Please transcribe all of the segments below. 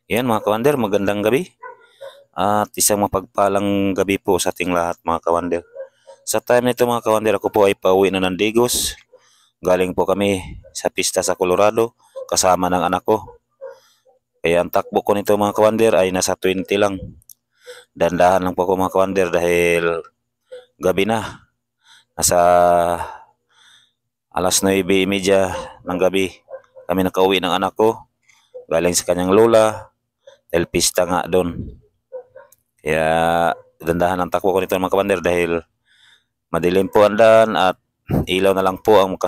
Yan mga kawander, magandang gabi at isang mapagpalang gabi po sa ating lahat mga kawander. Sa time nito mga kawander, ako po ay pauwi na ng Digos. Galing po kami sa pista sa Colorado kasama ng anak ko. Kaya ang takbo ko nito mga kawander ay nasa 20 lang. Dandahan lang po ako mga kawander dahil gabi na. Nasa alas 9:30 ng gabi kami nakauwi ng anak ko. Galing sa kanyang lola dahil pista nga doon. Kaya dandahan ang takbo ko nito mga kawander dahil madilim po ang daan at ilaw na lang po ang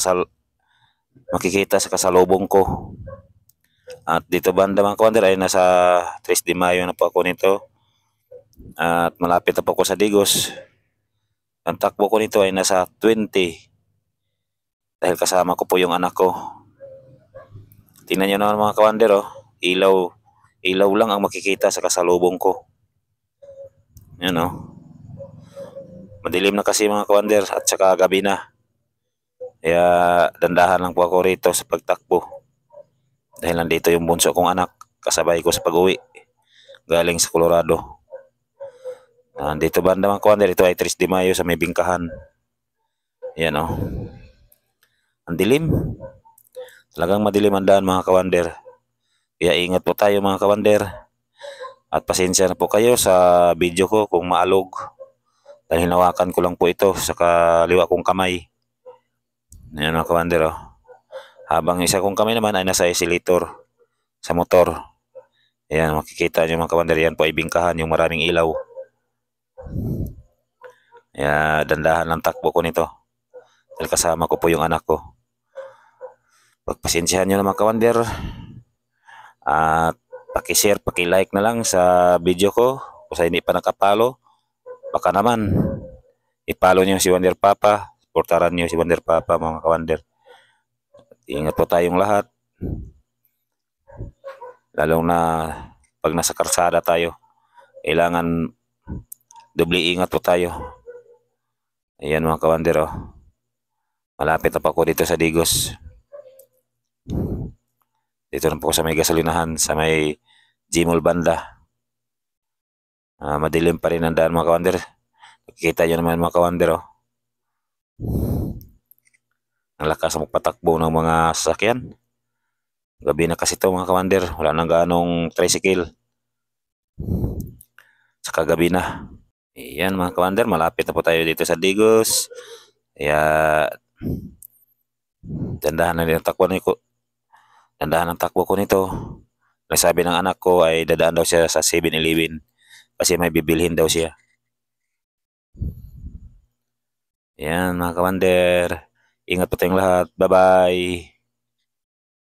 makikita sa kasalubong ko. At dito banda mga kawander ay nasa 3 de Mayo na po ako nito. At malapit na po ako sa Digos. Ang takbo ko nito ay nasa 20 dahil kasama ko po yung anak ko. Tingnan nyo naman mga kawander, oh. Ilaw lang ang makikita sa kasalubong ko. Yan, oh. Madilim na kasi mga kawander at saka gabi na. Kaya dandahan lang po ako rito sa pagtakbo. Dahil nandito yung bunso kong anak, kasabay ko sa pag-uwi. Galing sa Colorado. Nandito banda mga kawander, ito ay 3 de Mayo sa may bingkahan. Yan, oh. Ang dilim. Talagang madilim ang daan mga kawander. Kaya ingat po tayo mga kawander. At pasensya na po kayo sa video ko kung maalog. Dahil hinawakan ko lang po ito sa kaliwa kong kamay. Ayan mga kawander, oh. Habang isa kong kamay naman ay nasa escalator sa motor. Ayan, makikita nyo mga kawander, yan po ay bingkahan yung maraming ilaw. Kaya dandahan lang takbo ko nito. Dahil kasama ko po yung anak ko. Pagpasensyahan nyo na mga kawander. At paki-share, paki-like na lang sa video ko. Kung sa hindi pa nakapalo, baka naman ipalo nyo si Wonder Papa. Supportaran nyo si Wonder Papa mga kawander. Ingat po tayong lahat. Lalo na pag nasa karsada tayo. Kailangan doble ingat po tayo. Ayan mga kawander, oh. Malapit na pa ako dito sa Digos. Dito na po sa may gasolinahan, sa may Gmall banda. Madilim pa rin ang daan mga kawander. Nakikita nyo naman mga kawander, oh. Ang lakas ng patakbo ng mga sasakyan. Gabi na kasi ito mga kawander. Wala nang ganong tricycle. Saka gabi na. Ayan mga kawander, malapit na po tayo dito sa Digos. Kaya dandahan ang takbo ko nito. Nasabi ng anak ko ay dadaan daw siya sa 7-Eleven kasi may bibilhin daw siya. Ayan mga kawander, ingat po tayong lahat. Bye-bye.